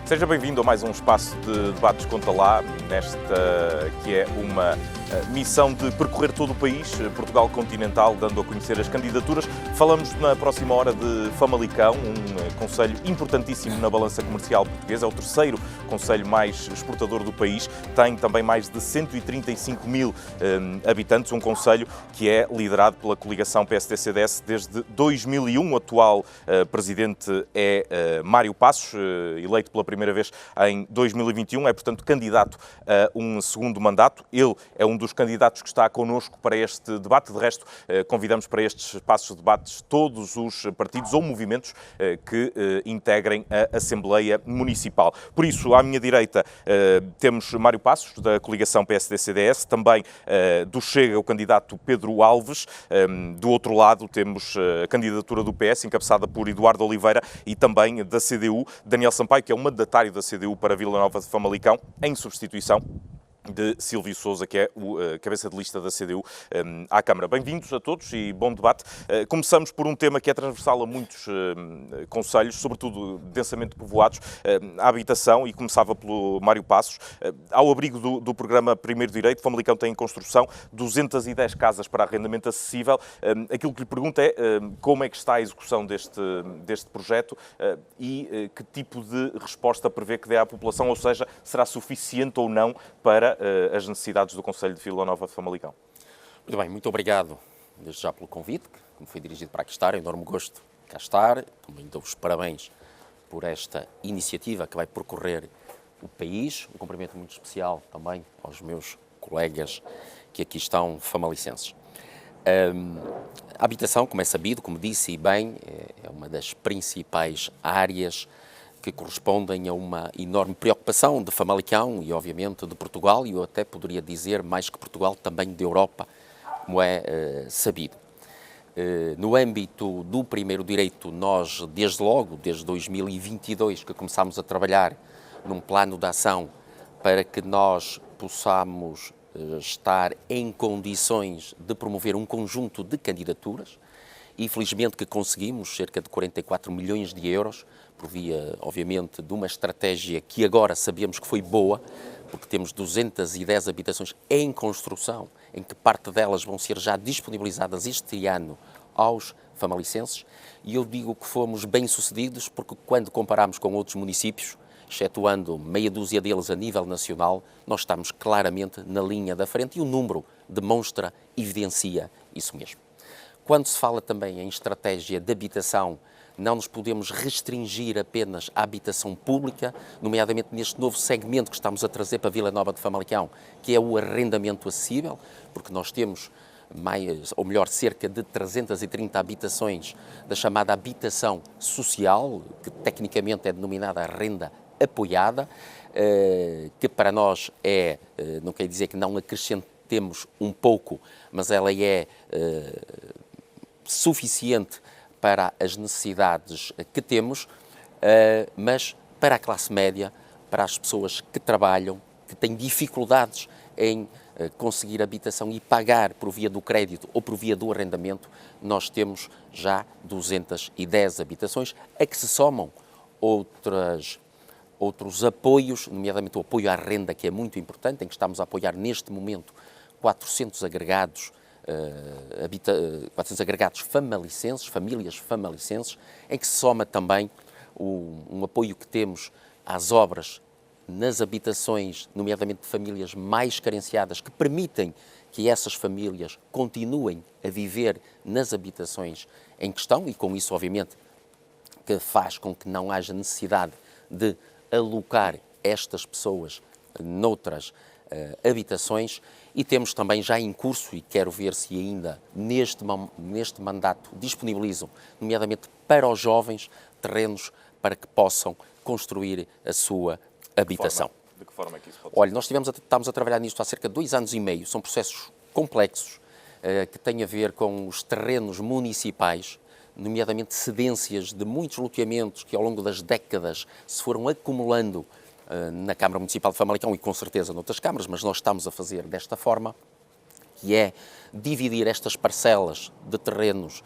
Seja bem-vindo a mais um espaço de debates Conta Lá, nesta que é uma missão de percorrer todo o país, Portugal continental, dando a conhecer as candidaturas. Falamos na próxima hora de Famalicão, um concelho importantíssimo na balança comercial portuguesa, é o terceiro concelho mais exportador do país, tem também mais de 135 mil habitantes, um concelho que é liderado pela coligação PSD-CDS desde 2001. O atual presidente é Mário Passos, eleito pela primeira vez em 2021, é portanto candidato a um segundo mandato. Ele é um dos candidatos que está connosco para este debate. De resto, convidamos para estes espaços de debates todos os partidos ou movimentos que integrem a Assembleia Municipal. Por isso, à minha direita temos Mário Passos, da coligação PSD-CDS, também do Chega, o candidato Pedro Alves. Do outro lado temos a candidatura do PS, encabeçada por Eduardo Oliveira, e também da CDU, Daniel Sampaio, que é o mandatário da CDU para Vila Nova de Famalicão, em substituição de Silvio Sousa, que é o cabeça de lista da CDU à Câmara. Bem-vindos a todos e bom debate. Começamos por um tema que é transversal a muitos concelhos, sobretudo densamente povoados, a habitação, e começava pelo Mário Passos. Ao abrigo do programa Primeiro Direito, Famalicão tem em construção 210 casas para arrendamento acessível. Aquilo que lhe pergunto é como é que está a execução deste projeto e que tipo de resposta prevê que dê à população, ou seja, será suficiente ou não para as necessidades do Concelho de Vila Nova de Famalicão. Muito bem, muito obrigado desde já pelo convite, que me foi dirigido para aqui estar. É um enorme gosto de cá estar. Também dou-vos parabéns por esta iniciativa que vai percorrer o país. Um cumprimento muito especial também aos meus colegas que aqui estão famalicenses. A habitação, como é sabido, como disse e bem, é uma das principais áreas que correspondem a uma enorme preocupação de Famalicão e, obviamente, de Portugal, e eu até poderia dizer, mais que Portugal, também de Europa, como é sabido. No âmbito do primeiro direito, nós, desde logo, desde 2022, que começámos a trabalhar num plano de ação para que nós possamos estar em condições de promover um conjunto de candidaturas, e felizmente que conseguimos cerca de 44 milhões de euros, por via, obviamente, de uma estratégia que agora sabemos que foi boa, porque temos 210 habitações em construção, em que parte delas vão ser já disponibilizadas este ano aos famalicenses, e eu digo que fomos bem-sucedidos porque quando comparamos com outros municípios, excetuando meia dúzia deles a nível nacional, nós estamos claramente na linha da frente e o número demonstra, evidencia isso mesmo. Quando se fala também em estratégia de habitação, não nos podemos restringir apenas à habitação pública, nomeadamente neste novo segmento que estamos a trazer para Vila Nova de Famalicão, que é o arrendamento acessível, porque nós temos cerca de 330 habitações da chamada habitação social, que tecnicamente é denominada renda apoiada, que para nós não quer dizer que não acrescentemos um pouco, mas ela é suficiente para as necessidades que temos, mas para a classe média, para as pessoas que trabalham, que têm dificuldades em conseguir habitação e pagar por via do crédito ou por via do arrendamento, nós temos já 210 habitações, a que se somam outros apoios, nomeadamente o apoio à renda, que é muito importante, em que estamos a apoiar neste momento 400 agregados famalicenses, famílias famalicenses, em que se soma também um apoio que temos às obras nas habitações, nomeadamente de famílias mais carenciadas, que permitem que essas famílias continuem a viver nas habitações em questão, e com isso, obviamente, que faz com que não haja necessidade de alocar estas pessoas noutras habitações. E temos também já em curso, e quero ver se ainda neste mandato disponibilizam, nomeadamente para os jovens, terrenos para que possam construir a sua habitação. De que forma é que isso pode ser? Olha, nós estamos a trabalhar nisto há cerca de 2 anos e meio, são processos complexos que têm a ver com os terrenos municipais, nomeadamente cedências de muitos loteamentos que ao longo das décadas se foram acumulando na Câmara Municipal de Famalicão e com certeza noutras câmaras, mas nós estamos a fazer desta forma, que é dividir estas parcelas de terrenos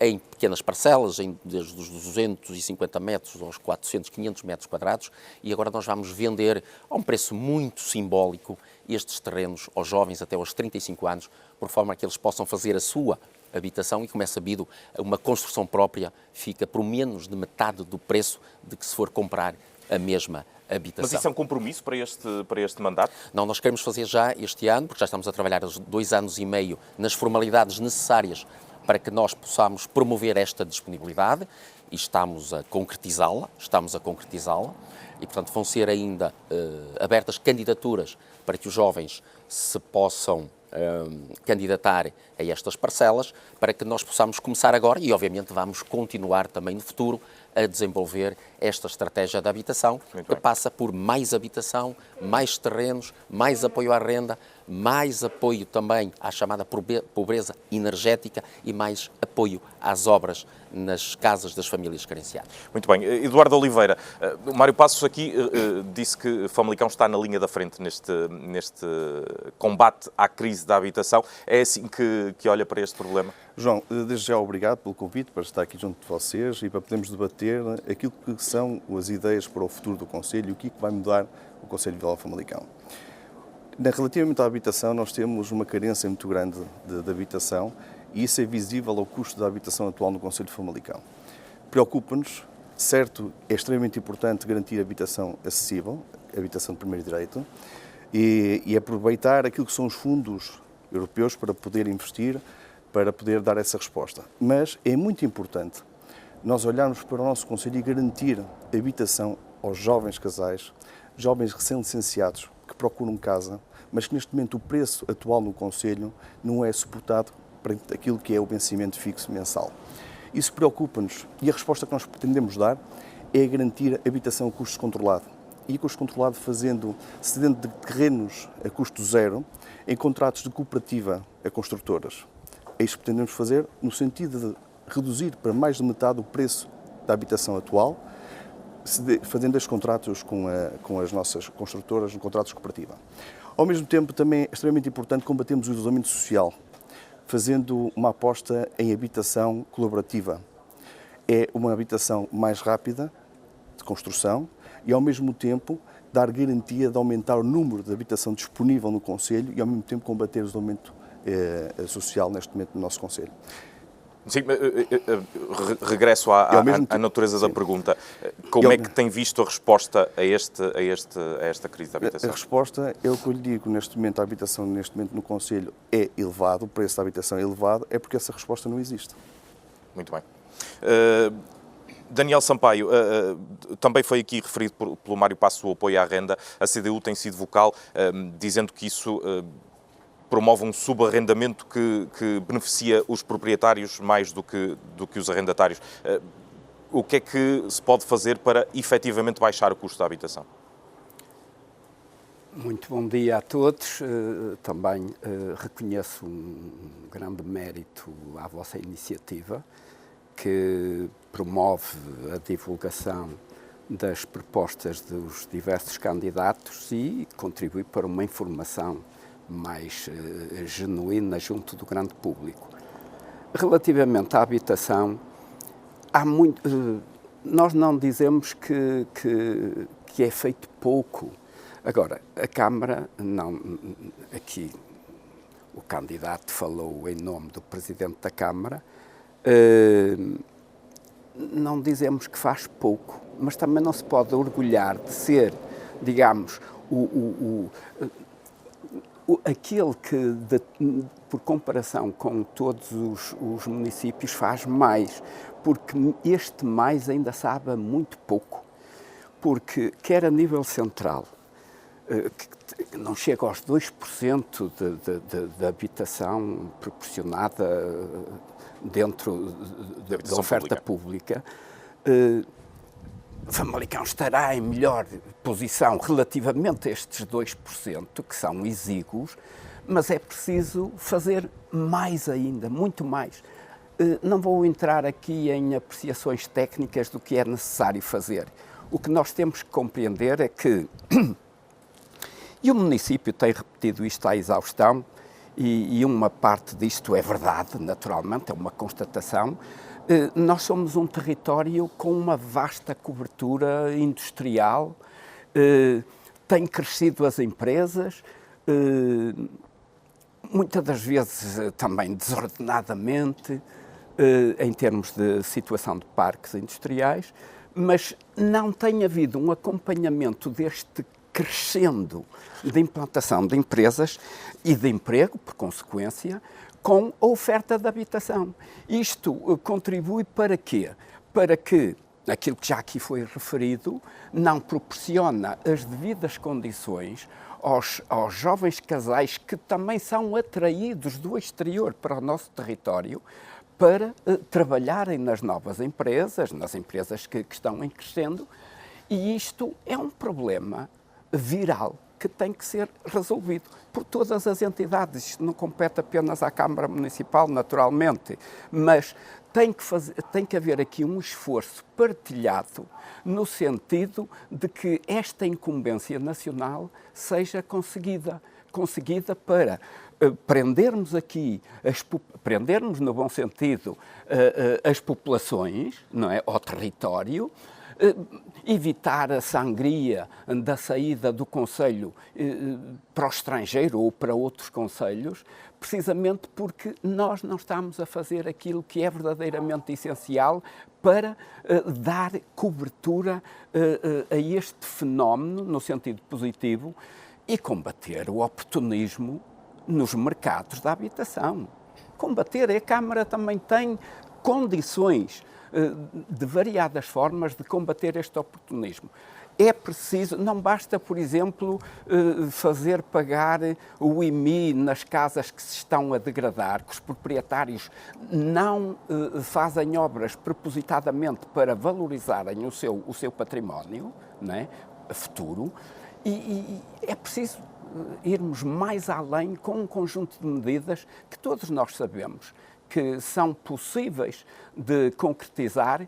em pequenas parcelas, desde os 250 metros aos 400, 500 metros quadrados, e agora nós vamos vender a um preço muito simbólico estes terrenos aos jovens até aos 35 anos, por forma que eles possam fazer a sua habitação e, como é sabido, uma construção própria fica por menos de metade do preço de que se for comprar a mesma habitação. Mas isso é um compromisso para este mandato? Não, nós queremos fazer já este ano, porque já estamos a trabalhar há 2 anos e meio nas formalidades necessárias para que nós possamos promover esta disponibilidade e estamos a concretizá-la, e, portanto, vão ser ainda abertas candidaturas para que os jovens se possam candidatar a estas parcelas, para que nós possamos começar agora e, obviamente, vamos continuar também no futuro a desenvolver esta estratégia da habitação, que passa por mais habitação, mais terrenos, mais apoio à renda, mais apoio também à chamada pobreza energética e mais apoio às obras nas casas das famílias carenciadas. Muito bem. Eduardo Oliveira, o Mário Passos aqui disse que Famalicão está na linha da frente neste combate à crise da habitação. É assim que olha para este problema? João, desde já obrigado pelo convite para estar aqui junto de vocês e para podermos debater aquilo que são as ideias para o futuro do Conselho e o que vai mudar o Conselho de Vila Famalicão. Relativamente à habitação, nós temos uma carência muito grande de habitação e isso é visível ao custo da habitação atual no Concelho de Famalicão. Preocupa-nos, certo, é extremamente importante garantir habitação acessível, habitação de primeiro direito, e aproveitar aquilo que são os fundos europeus para poder investir, para poder dar essa resposta. Mas é muito importante nós olharmos para o nosso Concelho e garantir habitação aos jovens casais, jovens recém-licenciados que procuram casa, mas que neste momento o preço atual no Concelho não é suportado para aquilo que é o vencimento fixo mensal. Isso preocupa-nos e a resposta que nós pretendemos dar é garantir habitação a custo controlado. E custo controlado cedendo de terrenos a custo zero em contratos de cooperativa a construtoras. É isso que pretendemos fazer no sentido de reduzir para mais de metade o preço da habitação atual, fazendo estes contratos com as nossas construtoras, contratos de cooperativa. Ao mesmo tempo, também é extremamente importante combatermos o isolamento social, fazendo uma aposta em habitação colaborativa. É uma habitação mais rápida de construção e, ao mesmo tempo, dar garantia de aumentar o número de habitação disponível no Concelho e, ao mesmo tempo, combater o isolamento social neste momento no nosso Concelho. Sim, regresso à natureza da pergunta. Como é que tem visto a resposta a esta crise da habitação? A resposta é o que eu lhe digo. Neste momento, a habitação neste momento no Concelho é elevado, o preço da habitação é elevado, é porque essa resposta não existe. Muito bem. Daniel Sampaio, também foi aqui referido pelo Mário Passos o apoio à renda. A CDU tem sido vocal, dizendo que isso promove um subarrendamento que beneficia os proprietários mais do que os arrendatários. O que é que se pode fazer para efetivamente baixar o custo da habitação? Muito bom dia a todos. Também reconheço um grande mérito à vossa iniciativa, que promove a divulgação das propostas dos diversos candidatos e contribui para uma informação mais genuína junto do grande público. Relativamente à habitação, nós não dizemos que é feito pouco. Agora, a Câmara, aqui o candidato falou em nome do Presidente da Câmara, não dizemos que faz pouco, mas também não se pode orgulhar de ser, digamos, aquele que, por comparação com todos os municípios, faz mais, porque este mais ainda sabe muito pouco, porque quer a nível central, que não chega aos 2% de habitação proporcionada dentro da oferta pública, Famalicão estará em melhor posição relativamente a estes 2%, que são exíguos, mas é preciso fazer mais ainda, muito mais. Não vou entrar aqui em apreciações técnicas do que é necessário fazer. O que nós temos que compreender é que, e o município tem repetido isto à exaustão, e uma parte disto é verdade, naturalmente, é uma constatação. Nós somos um território com uma vasta cobertura industrial, têm crescido as empresas, muitas das vezes também desordenadamente, em termos de situação de parques industriais, mas não tem havido um acompanhamento deste crescendo de implantação de empresas e de emprego, por consequência, com a oferta de habitação. Isto contribui para quê? Para que aquilo que já aqui foi referido não proporciona as devidas condições aos jovens casais que também são atraídos do exterior para o nosso território para trabalharem nas novas empresas, nas empresas que estão em crescendo, e isto é um problema viral que tem que ser resolvido por todas as entidades. Isto não compete apenas à Câmara Municipal, naturalmente, mas tem que haver aqui um esforço partilhado no sentido de que esta incumbência nacional seja conseguida para prendermos aqui, prendermos no bom sentido as populações, não é, ao território, evitar a sangria da saída do concelho para o estrangeiro ou para outros concelhos, precisamente porque nós não estamos a fazer aquilo que é verdadeiramente essencial para dar cobertura a este fenómeno, no sentido positivo, e combater o oportunismo nos mercados da habitação. Combater, a Câmara também tem condições de variadas formas de combater este oportunismo. É preciso, não basta, por exemplo, fazer pagar o IMI nas casas que se estão a degradar, que os proprietários não fazem obras propositadamente para valorizarem o seu património, não é, futuro, e é preciso irmos mais além com um conjunto de medidas que todos nós sabemos que são possíveis de concretizar,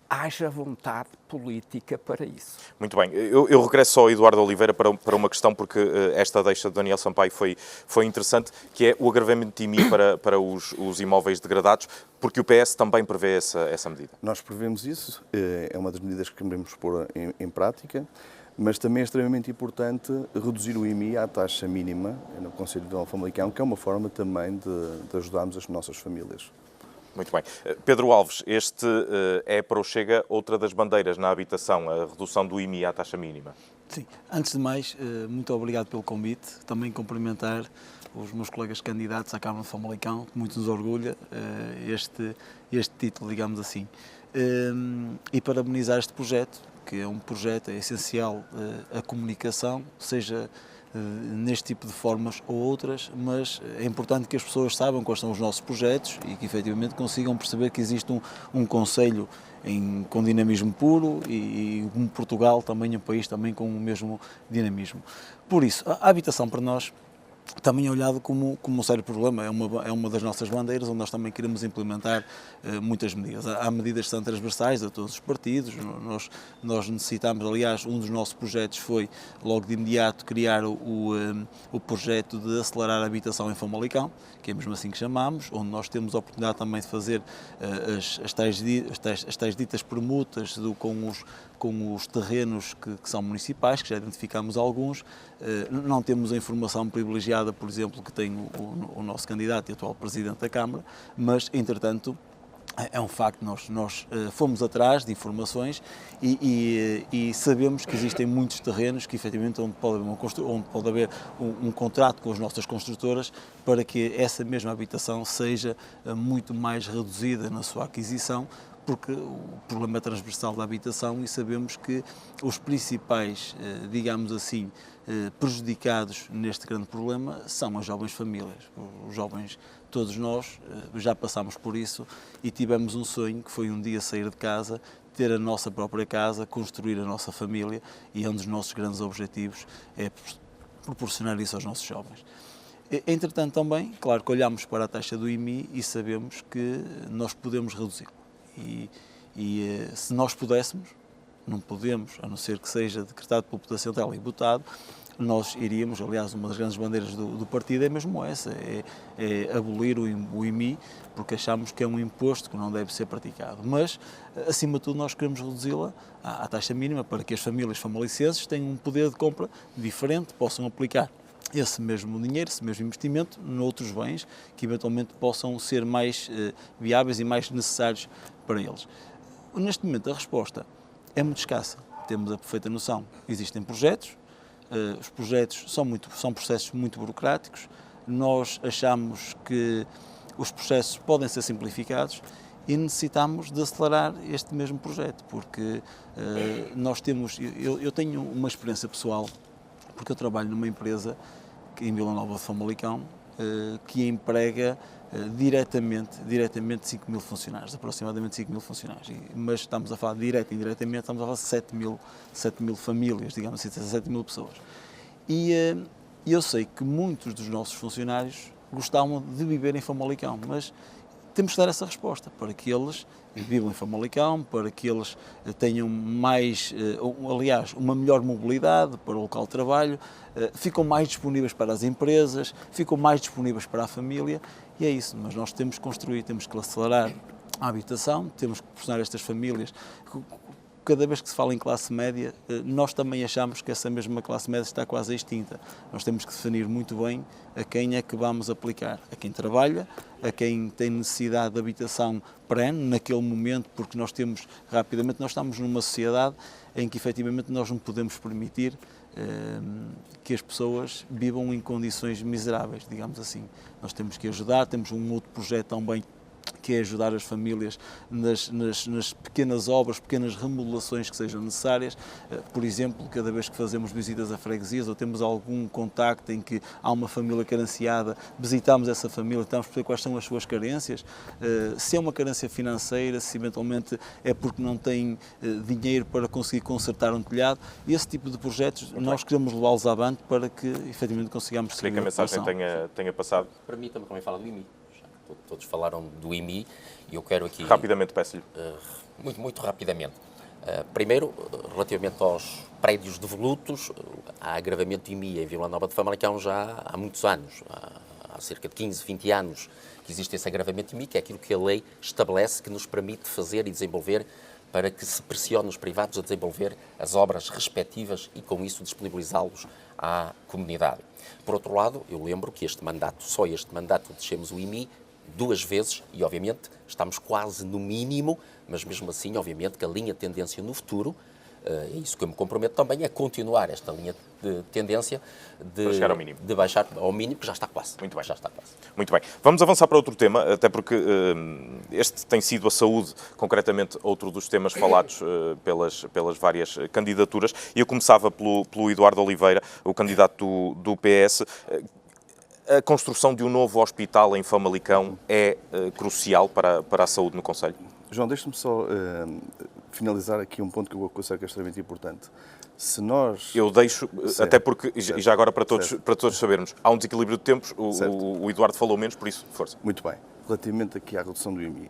haja vontade política para isso. Muito bem. Eu regresso ao Eduardo Oliveira para uma questão, porque esta deixa de Daniel Sampaio foi interessante, que é o agravamento de IMI para os imóveis degradados, porque o PS também prevê essa medida. Nós prevemos isso, é uma das medidas que queremos pôr em prática, mas também é extremamente importante reduzir o IMI à taxa mínima no Conselho de Vila Famalicão, que é uma forma também de ajudarmos as nossas famílias. Muito bem. Pedro Alves, este é para o Chega outra das bandeiras na habitação, a redução do IMI à taxa mínima. Sim. Antes de mais, muito obrigado pelo convite. Também cumprimentar os meus colegas candidatos à Câmara de Famalicão, que muito nos orgulha este título, digamos assim. E parabenizar este projeto, que é um projeto, é essencial a comunicação, seja neste tipo de formas ou outras, mas é importante que as pessoas saibam quais são os nossos projetos e que efetivamente consigam perceber que existe um concelho com dinamismo puro e um Portugal também, um país também com o mesmo dinamismo. Por isso, a habitação para nós também é olhado como um sério problema, é uma das nossas bandeiras, onde nós também queremos implementar muitas medidas. Há medidas que são transversais a todos os partidos, nós necessitamos, aliás, um dos nossos projetos foi, logo de imediato, criar o projeto de acelerar a habitação em Famalicão, que é mesmo assim que chamamos, onde nós temos a oportunidade também de fazer as tais ditas permutas com os terrenos que são municipais, que já identificamos alguns. Não temos a informação privilegiada, por exemplo, que tem o nosso candidato e atual Presidente da Câmara, mas, entretanto, é um facto, nós fomos atrás de informações e sabemos que existem muitos terrenos que, efetivamente, onde pode haver um contrato com as nossas construtoras para que essa mesma habitação seja muito mais reduzida na sua aquisição, porque o problema é transversal da habitação e sabemos que os principais, digamos assim, prejudicados neste grande problema são as jovens famílias. Os jovens, todos nós, já passamos por isso e tivemos um sonho, que foi um dia sair de casa, ter a nossa própria casa, construir a nossa família, e um dos nossos grandes objetivos é proporcionar isso aos nossos jovens. Entretanto, também, claro que olhamos para a taxa do IMI e sabemos que nós podemos reduzir. E se nós pudéssemos, não podemos, a não ser que seja decretado pelo Poder Central e votado, nós iríamos, aliás, uma das grandes bandeiras do partido é mesmo essa, é abolir o IMI, porque achamos que é um imposto que não deve ser praticado. Mas, acima de tudo, nós queremos reduzi-la à taxa mínima para que as famílias famalicenses tenham um poder de compra diferente, possam aplicar esse mesmo dinheiro, esse mesmo investimento, noutros bens que eventualmente possam ser mais viáveis e mais necessários para eles. Neste momento a resposta é muito escassa, temos a perfeita noção. Existem projetos, os projetos são processos muito burocráticos, nós achamos que os processos podem ser simplificados e necessitamos de acelerar este mesmo projeto, porque eu tenho uma experiência pessoal, porque eu trabalho numa empresa em Vila Nova de Famalicão, que emprega diretamente 5 mil funcionários, aproximadamente 5 mil funcionários. Mas estamos a falar direto e indiretamente, estamos a falar de 7 mil famílias, digamos assim, 7 mil pessoas. E eu sei que muitos dos nossos funcionários gostavam de viver em Famalicão, mas temos que dar essa resposta para que eles vivam em Famalicão, para que eles tenham uma melhor mobilidade para o local de trabalho, ficam mais disponíveis para as empresas, ficam mais disponíveis para a família, e é isso. Mas nós temos que construir, temos que acelerar a habitação, temos que proporcionar a estas famílias. Cada vez que se fala em classe média, nós também achamos que essa mesma classe média está quase extinta. Nós temos que definir muito bem a quem é que vamos aplicar. A quem trabalha, a quem tem necessidade de habitação perene naquele momento, porque nós estamos numa sociedade em que efetivamente nós não podemos permitir que as pessoas vivam em condições miseráveis, digamos assim. Nós temos que ajudar, temos um outro projeto também que é ajudar as famílias nas pequenas obras, pequenas remodelações que sejam necessárias. Por exemplo, cada vez que fazemos visitas a freguesias ou temos algum contacto em que há uma família carenciada, visitamos essa família, tentamos perceber quais são as suas carências, se é uma carência financeira, se eventualmente é porque não tem dinheiro para conseguir consertar um telhado. Esse tipo de projetos nós queremos levá-los avante para que efetivamente consigamos seguir que a mensagem tenha passado. Permita-me também falar do IMI. Todos falaram do IMI e eu quero aqui... Rapidamente, peço-lhe. Muito rapidamente. Primeiro, relativamente aos prédios devolutos, há agravamento do IMI em Vila Nova de Famalicão já há muitos anos. Há cerca de 15, 20 anos que existe esse agravamento do IMI, que é aquilo que a lei estabelece que nos permite fazer e desenvolver para que se pressione os privados a desenvolver as obras respectivas e, com isso, disponibilizá-los à comunidade. Por outro lado, eu lembro que só este mandato, descemos o IMI 2 vezes e, obviamente, estamos quase no mínimo, mas mesmo assim, obviamente, que a linha de tendência no futuro, é isso que eu me comprometo também, é continuar esta linha de tendência de baixar ao mínimo, que já está quase. Muito bem. Já está quase. Muito bem. Vamos avançar para outro tema, até porque este tem sido a saúde, concretamente, outro dos temas falados pelas várias candidaturas. E eu começava pelo Eduardo Oliveira, o candidato do PS. A construção de um novo hospital em Famalicão é crucial para a saúde no concelho? João, deixa-me só finalizar aqui um ponto que eu considero que é extremamente importante. Se nós... Eu deixo, certo, até porque, e já agora para todos sabermos, há um desequilíbrio de tempos, o Eduardo falou menos, por isso, força. Muito bem. Relativamente aqui à redução do IMI,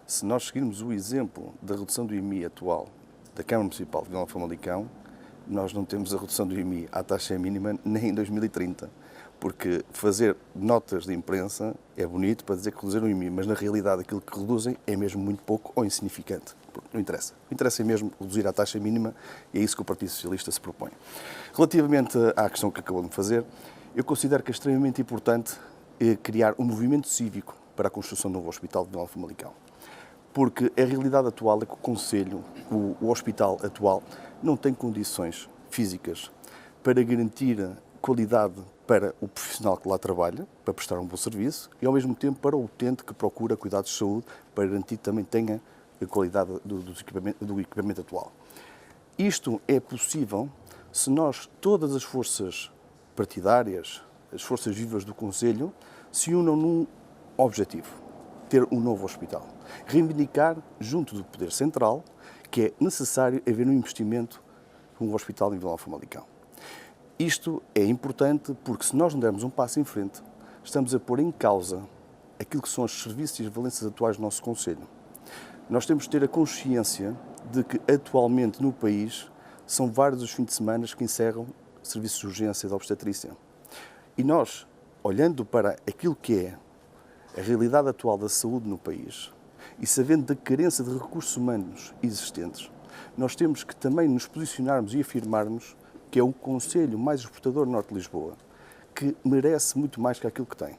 se nós seguirmos o exemplo da redução do IMI atual da Câmara Municipal de Vila Nova de Famalicão, nós não temos a redução do IMI à taxa mínima nem em 2030. Porque fazer notas de imprensa é bonito para dizer que reduziram o IMI, mas na realidade aquilo que reduzem é mesmo muito pouco ou insignificante. Não interessa. O que interessa é mesmo reduzir a taxa mínima e é isso que o Partido Socialista se propõe. Relativamente à questão que acabou de fazer, eu considero que é extremamente importante criar um movimento cívico para a construção do novo hospital de Vila Nova de Famalicão. Porque a realidade atual é que o Concelho, o hospital atual, não tem condições físicas para garantir qualidade para o profissional que lá trabalha, para prestar um bom serviço, e ao mesmo tempo para o utente que procura cuidados de saúde, para garantir que também tenha a qualidade do equipamento atual. Isto é possível se nós, todas as forças partidárias, as forças vivas do Concelho, se unam num objetivo: ter um novo hospital. Reivindicar, junto do Poder Central, que é necessário haver um investimento num hospital em Vila Nova de Famalicão. Isto é importante porque, se nós não dermos um passo em frente, estamos a pôr em causa aquilo que são os serviços e as valências atuais do nosso Concelho. Nós temos de ter a consciência de que, atualmente, no país, são vários os fins de semana que encerram serviços de urgência e de obstetrícia. E nós, olhando para aquilo que é a realidade atual da saúde no país e sabendo da carência de recursos humanos existentes, nós temos que também nos posicionarmos e afirmarmos que é um concelho mais exportador norte de Lisboa, que merece muito mais que aquilo que tem.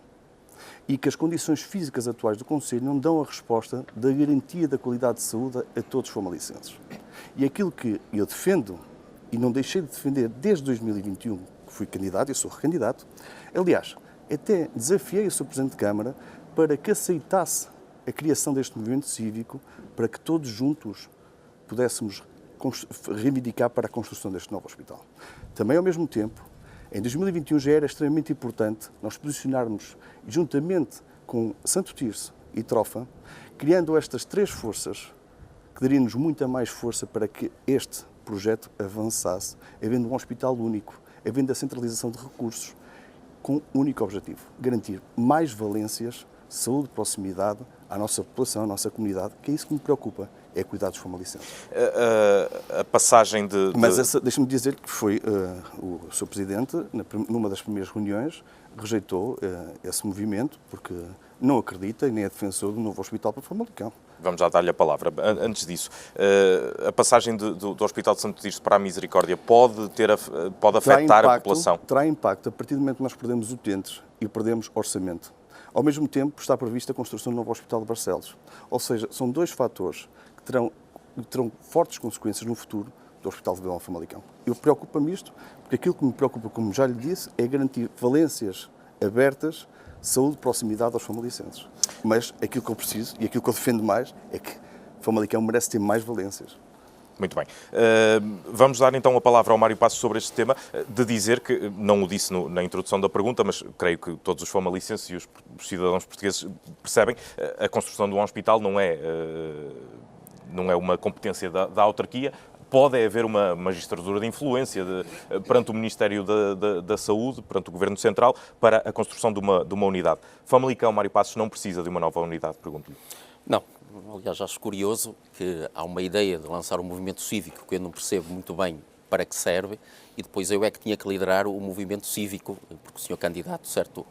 E que as condições físicas atuais do concelho não dão a resposta da garantia da qualidade de saúde a todos os famalicenses. E aquilo que eu defendo, e não deixei de defender desde 2021, que fui candidato, eu sou recandidato, aliás, até desafiei o Sr. Presidente de Câmara para que aceitasse a criação deste movimento cívico, para que todos juntos pudéssemos reivindicar para a construção deste novo hospital. Também, ao mesmo tempo, em 2021 já era extremamente importante nós posicionarmos, juntamente com Santo Tirso e Trofa, criando estas três forças, que daria-nos muita mais força para que este projeto avançasse, havendo um hospital único, havendo a centralização de recursos, com um único objetivo: garantir mais valências, saúde de proximidade à nossa população, à nossa comunidade, que é isso que me preocupa, é cuidar dos famalicenses. A passagem de... Mas deixa-me dizer que foi o Sr. Presidente, numa das primeiras reuniões, rejeitou esse movimento, porque não acredita e nem é defensor do novo hospital para Famalicão. Vamos já dar-lhe a palavra. Antes disso, a passagem do Hospital de Santo Tirso para a Misericórdia pode afetar a população? Terá impacto a partir do momento que nós perdemos utentes e perdemos orçamento. Ao mesmo tempo, está prevista a construção do novo Hospital de Barcelos. Ou seja, são dois fatores que terão fortes consequências no futuro do Hospital de Vila Famalicão. Eu preocupa-me isto, porque aquilo que me preocupa, como já lhe disse, é garantir valências abertas, saúde de proximidade aos famalicenses. Mas aquilo que eu preciso e aquilo que eu defendo mais é que Famalicão merece ter mais valências. Muito bem. Vamos dar então a palavra ao Mário Passos sobre este tema, de dizer que, não o disse na introdução da pergunta, mas creio que todos os famalicenses e os cidadãos portugueses percebem, a construção de um hospital não é uma competência da autarquia. Pode haver uma magistratura de influência perante o Ministério da Saúde, perante o Governo Central, para a construção de uma unidade. Famalicão, Mário Passos, não precisa de uma nova unidade, pergunto-lhe. Não. Aliás, acho curioso que há uma ideia de lançar um movimento cívico que eu não percebo muito bem para que serve, e depois eu é que tinha que liderar o movimento cívico, porque o senhor candidato, certo,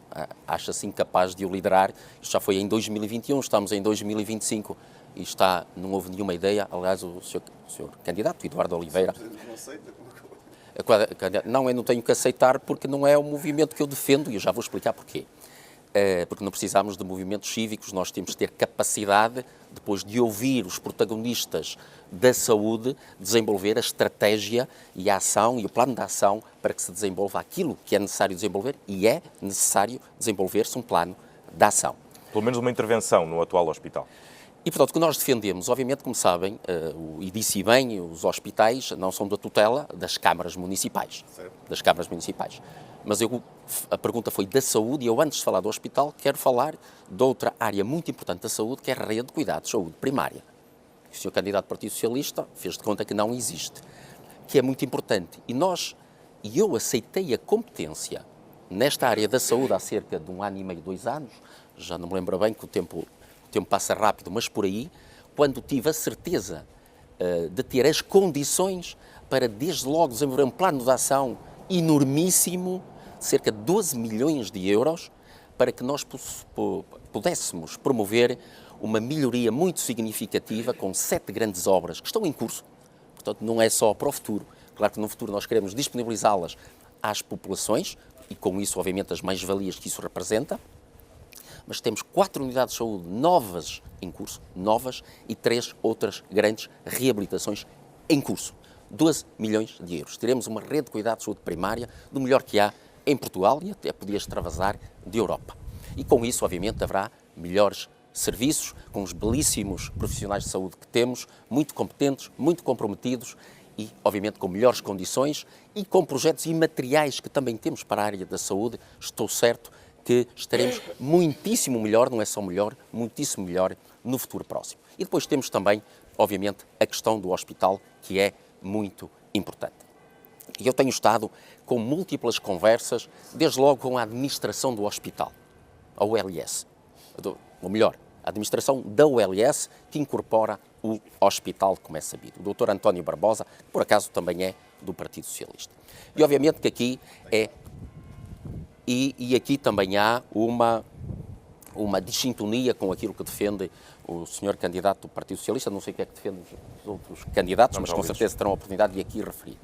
acha-se incapaz de o liderar. Isto já foi em 2021, estamos em 2025 e não houve nenhuma ideia. Aliás, o senhor candidato, Eduardo Oliveira... Não, eu não tenho que aceitar porque não é o movimento que eu defendo, e eu já vou explicar porquê. Porque não precisamos de movimentos cívicos, nós temos que ter capacidade, depois de ouvir os protagonistas da saúde, desenvolver a estratégia e a ação e o plano de ação para que se desenvolva aquilo que é necessário desenvolver, e é necessário desenvolver-se um plano de ação. Pelo menos uma intervenção no atual hospital. E, portanto, o que nós defendemos, obviamente, como sabem, e disse bem, os hospitais não são da tutela das câmaras municipais. Certo. Das câmaras municipais. Mas a pergunta foi da saúde, e eu, antes de falar do hospital, quero falar de outra área muito importante da saúde, que é a rede de cuidados de saúde primária. O senhor candidato do Partido Socialista fez de conta que não existe, que é muito importante. E eu aceitei a competência nesta área da saúde há cerca de 1 ano e meio, 2 anos, já não me lembro bem que o tempo passa rápido, mas por aí, quando tive a certeza de ter as condições para, desde logo, desenvolver um plano de ação enormíssimo, cerca de 12 milhões de euros, para que nós pudéssemos promover uma melhoria muito significativa com 7 grandes obras que estão em curso. Portanto, não é só para o futuro. Claro que no futuro nós queremos disponibilizá-las às populações e, com isso, obviamente, as mais-valias que isso representa. Mas temos 4 unidades de saúde novas em curso, e 3 outras grandes reabilitações em curso. 12 milhões de euros. Teremos uma rede de cuidados de saúde primária do melhor que há em Portugal e até podia extravasar de Europa. E com isso, obviamente, haverá melhores serviços, com os belíssimos profissionais de saúde que temos, muito competentes, muito comprometidos e, obviamente, com melhores condições e com projetos imateriais que também temos para a área da saúde. Estou certo que estaremos muitíssimo melhor, não é só melhor, muitíssimo melhor no futuro próximo. E depois temos também, obviamente, a questão do hospital, que é muito importante. E eu tenho estado com múltiplas conversas, desde logo com a administração do hospital, a OLS, ou melhor, a administração da OLS, que incorpora o hospital, como é sabido. O Dr. António Barbosa, que por acaso também é do Partido Socialista. E obviamente que aqui aqui também há uma dissintonia com aquilo que defende o senhor candidato do Partido Socialista, não sei o que é que defende os outros candidatos, mas com certeza terão a oportunidade de aqui referir.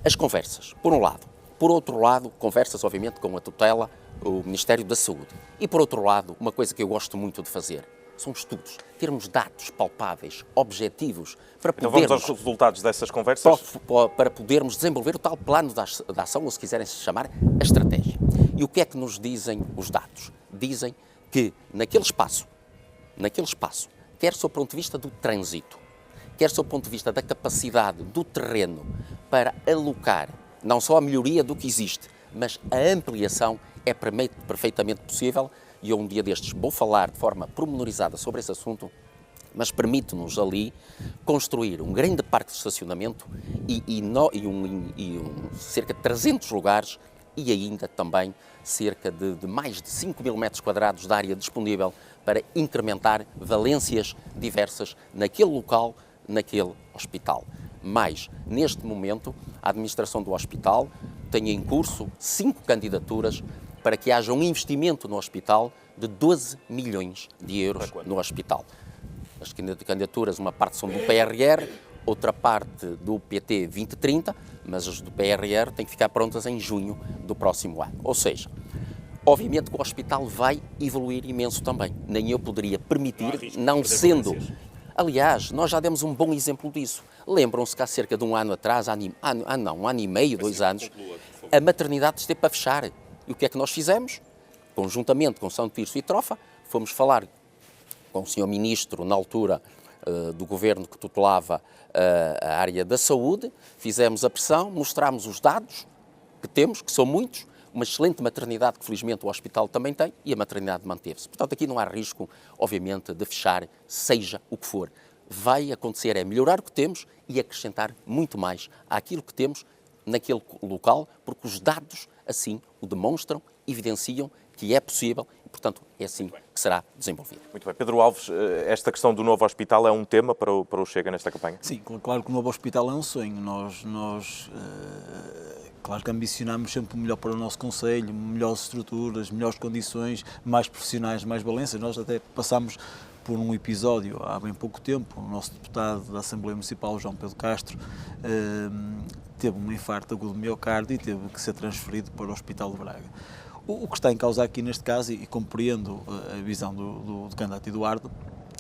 As conversas, por um lado. Por outro lado, conversas, obviamente, com a tutela, o Ministério da Saúde. E, por outro lado, uma coisa que eu gosto muito de fazer, são estudos, termos dados palpáveis, objetivos, para Então podermos... vamos aos resultados dessas conversas? Para podermos desenvolver o tal plano de ação, ou se quiserem se chamar, a estratégia. E o que é que nos dizem os dados? Dizem que naquele espaço, quer sob o ponto de vista do trânsito, quer sob o ponto de vista da capacidade do terreno para alocar não só a melhoria do que existe, mas a ampliação é perfeitamente possível, e eu um dia destes vou falar de forma pormenorizada sobre esse assunto, mas permite-nos ali construir um grande parque de estacionamento e cerca de 300 lugares e ainda também cerca de mais de 5 mil metros quadrados de área disponível para incrementar valências diversas naquele local, naquele hospital. Mas, neste momento, a administração do hospital tem em curso 5 candidaturas para que haja um investimento no hospital de 12 milhões de euros no hospital. As candidaturas, uma parte são do PRR, outra parte do PT 2030, mas as do PRR têm que ficar prontas em junho do próximo ano. Ou seja, obviamente que o hospital vai evoluir imenso também. Nem eu poderia permitir, não sendo... Aliás, nós já demos um bom exemplo disso. Lembram-se que há cerca de um ano atrás, um ano e meio, 2 anos, a maternidade esteve para fechar. E o que é que nós fizemos? Conjuntamente com São Tirso e Trofa, fomos falar com o Sr. Ministro, na altura, do Governo que tutelava a área da saúde, fizemos a pressão, mostramos os dados que temos, que são muitos, uma excelente maternidade que felizmente o hospital também tem e a maternidade manteve-se. Portanto, aqui não há risco, obviamente, de fechar, seja o que for. Vai acontecer é melhorar o que temos e acrescentar muito mais àquilo que temos naquele local, porque os dados assim o demonstram, evidenciam que é possível e, portanto, é assim que será desenvolvido. Muito bem. Pedro Alves, esta questão do novo hospital é um tema para o Chega nesta campanha? Sim, claro que o novo hospital é um sonho. Claro que ambicionamos sempre o melhor para o nosso concelho, melhores estruturas, melhores condições, mais profissionais, mais valências. Nós até passámos por um episódio há bem pouco tempo. O nosso deputado da Assembleia Municipal, João Pedro Castro, teve um infarto agudo de miocárdio e teve que ser transferido para o Hospital de Braga. O que está em causa aqui neste caso, e compreendo a visão do candidato Eduardo,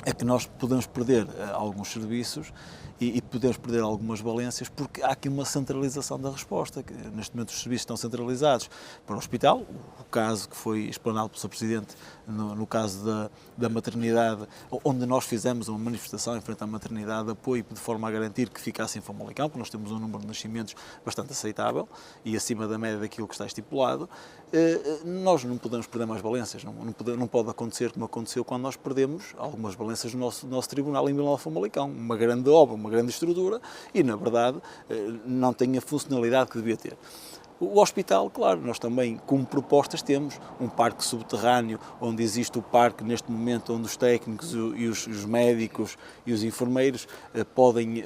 é que nós podemos perder alguns serviços e podemos perder algumas valências porque há aqui uma centralização da resposta. Que neste momento os serviços estão centralizados para o hospital, o caso que foi explanado pelo Sr. Presidente no caso da maternidade, onde nós fizemos uma manifestação em frente à maternidade de apoio de forma a garantir que ficasse em Famalicão, porque nós temos um número de nascimentos bastante aceitável e acima da média daquilo que está estipulado. Nós não podemos perder mais valências, não pode acontecer como aconteceu quando nós perdemos algumas valências do nosso tribunal em Vila Famalicão, uma grande obra, uma grande estrutura e, na verdade, não tem a funcionalidade que devia ter. O hospital, claro, nós também, como propostas, temos um parque subterrâneo, onde existe o parque, neste momento, onde os técnicos e os médicos e os enfermeiros podem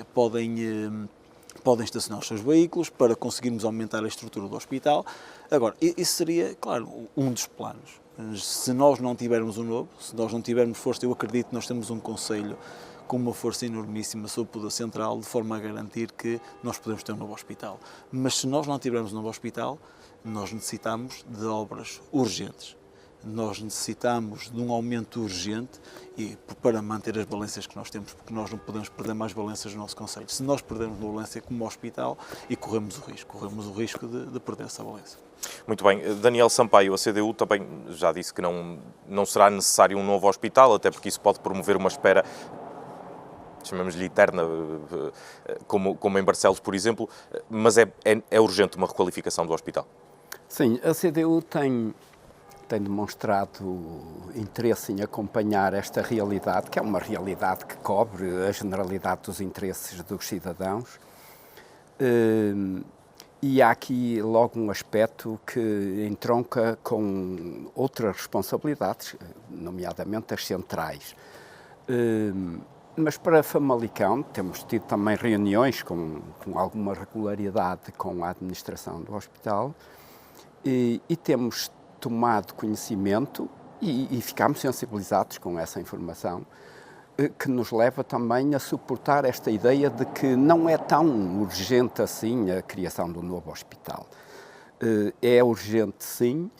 estacionar os seus veículos para conseguirmos aumentar a estrutura do hospital. Agora, isso seria, claro, um dos planos. Se nós não tivermos um novo, se nós não tivermos força, eu acredito que nós temos um concelho com uma força enormíssima sobre o poder central, de forma a garantir que nós podemos ter um novo hospital. Mas se nós não tivermos um novo hospital, nós necessitamos de obras urgentes. Nós necessitamos de um aumento urgente para manter as valências que nós temos, porque nós não podemos perder mais valências no nosso concelho. Se nós perdermos uma valência como o hospital, e corremos o risco de perder essa valência. Muito bem. Daniel Sampaio, a CDU também já disse que não será necessário um novo hospital, até porque isso pode promover uma espera, chamamos-lhe eterna, como em Barcelos, por exemplo, mas é urgente uma requalificação do hospital? Sim, a CDU tem demonstrado interesse em acompanhar esta realidade, que é uma realidade que cobre a generalidade dos interesses dos cidadãos. E há aqui logo um aspecto que entronca com outras responsabilidades, nomeadamente as centrais. Mas para Famalicão temos tido também reuniões com alguma regularidade com a administração do hospital e temos tomado conhecimento e ficamos sensibilizados com essa informação que nos leva também a suportar esta ideia de que não é tão urgente assim a criação do novo hospital. É urgente sim,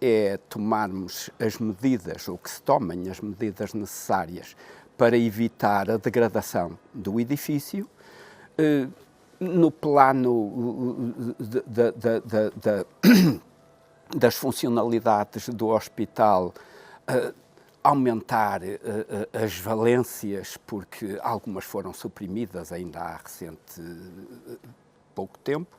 é tomarmos as medidas, ou que se tomem as medidas necessárias para evitar a degradação do edifício, no plano das funcionalidades do hospital, aumentar as valências, porque algumas foram suprimidas ainda há pouco tempo.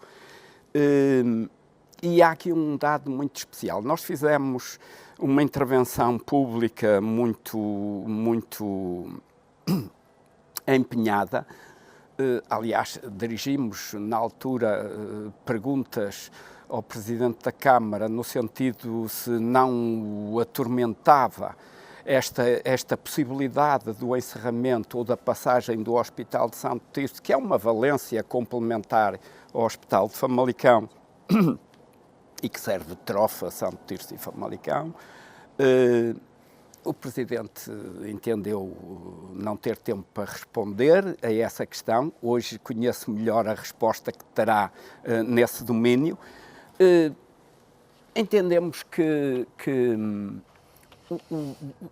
E há aqui um dado muito especial. Nós fizemos uma intervenção pública muito empenhada. Aliás, dirigimos na altura perguntas ao Presidente da Câmara no sentido se não o atormentava esta possibilidade do encerramento ou da passagem do Hospital de Santo Tirso, que é uma valência complementar ao Hospital de Famalicão e que serve de trofa a Santo Tirso e Famalicão. O Presidente entendeu não ter tempo para responder a essa questão. Hoje conheço melhor a resposta que terá nesse domínio. Entendemos que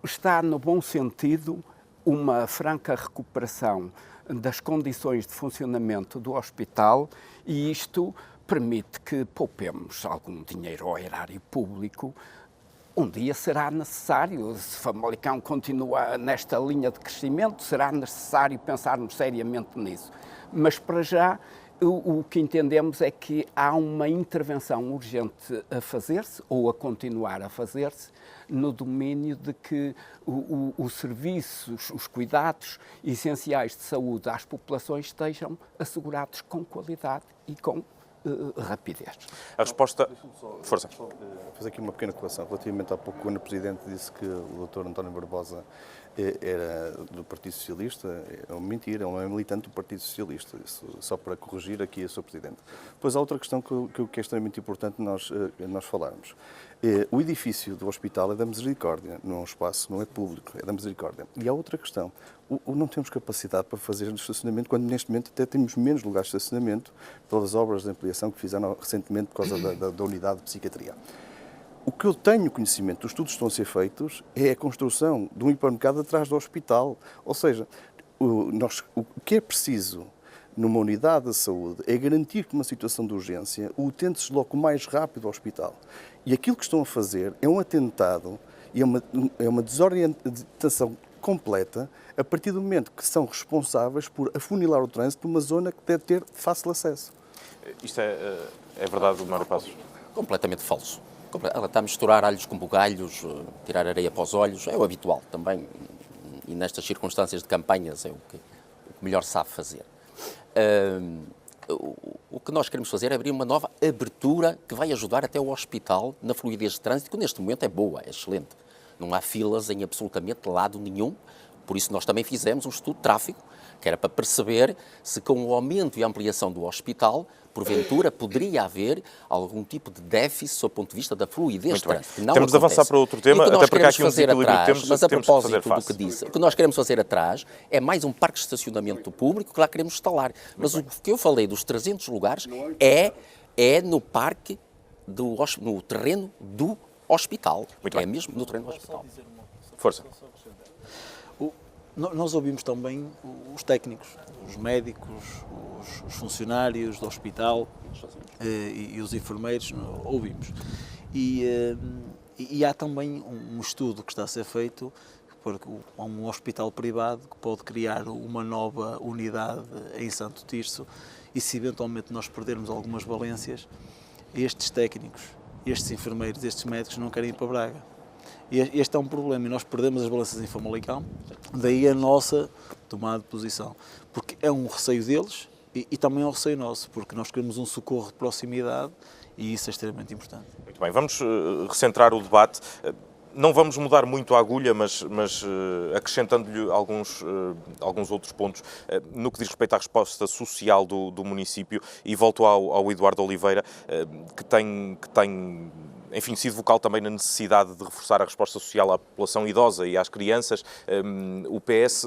está no bom sentido uma franca recuperação das condições de funcionamento do hospital e isto permite que poupemos algum dinheiro ao erário público. Um dia será necessário, se Famalicão continua nesta linha de crescimento, será necessário pensarmos seriamente nisso. Mas para já o que entendemos é que há uma intervenção urgente a fazer-se, ou a continuar a fazer-se, no domínio de que os serviços, os cuidados essenciais de saúde às populações estejam assegurados com qualidade e com rapidez. A resposta... Força. Fazer aqui uma pequena correção. Relativamente há pouco, quando o Presidente disse que o Dr. António Barbosa era do Partido Socialista, é uma mentira, ele não é militante do Partido Socialista, isso, só para corrigir aqui a Sr. Presidente. Depois há outra questão que é extremamente importante nós falarmos. O edifício do hospital é da Misericórdia, não é um espaço, não é público, é da Misericórdia. E há outra questão, não temos capacidade para fazer estacionamento, quando neste momento até temos menos lugares de estacionamento pelas obras de ampliação que fizeram recentemente por causa da unidade de psiquiatria. O que eu tenho conhecimento, os estudos que estão a ser feitos, é a construção de um hipermercado atrás do hospital. Ou seja, o que é preciso numa unidade de saúde é garantir que numa situação de urgência o utente se desloque o mais rápido ao hospital. E aquilo que estão a fazer é um atentado e é uma desorientação completa a partir do momento que são responsáveis por afunilar o trânsito numa zona que deve ter fácil acesso. Isto é verdade, Mário Passos? Completamente falso. Ela está a misturar alhos com bugalhos, tirar areia para os olhos, é o habitual também, e nestas circunstâncias de campanhas é o que melhor sabe fazer. O que nós queremos fazer é abrir uma nova abertura que vai ajudar até o hospital na fluidez de trânsito, que neste momento é boa, é excelente. Não há filas em absolutamente lado nenhum, por isso nós também fizemos um estudo de tráfego, que era para perceber se com o aumento e a ampliação do hospital, porventura, poderia haver algum tipo de déficit do ponto de vista da fluidez de trânsito. Temos de avançar para outro tema, até porque há aqui um desequilíbrio que temos mas a propósito que fazer do que disse, o que nós queremos fazer atrás é mais um parque de estacionamento público que lá queremos instalar. Mas o que eu falei dos 300 lugares é no parque, no terreno do hospital. Muito bem. É mesmo no terreno do hospital. Força. Nós ouvimos também os técnicos, os médicos, os funcionários do hospital e os enfermeiros, ouvimos. E há também um estudo que está a ser feito, porque há um hospital privado que pode criar uma nova unidade em Santo Tirso e se eventualmente nós perdermos algumas valências, estes técnicos, estes enfermeiros, estes médicos não querem ir para Braga. Este é um problema e nós perdemos as balanças em Famalicão, daí a nossa tomada de posição, porque é um receio deles e também é um receio nosso, porque nós queremos um socorro de proximidade e isso é extremamente importante. Muito bem, vamos recentrar o debate. Não vamos mudar muito a agulha, mas acrescentando-lhe alguns outros pontos no que diz respeito à resposta social do município, e volto ao Eduardo Oliveira, que tem enfim, sido vocal também na necessidade de reforçar a resposta social à população idosa e às crianças. O PS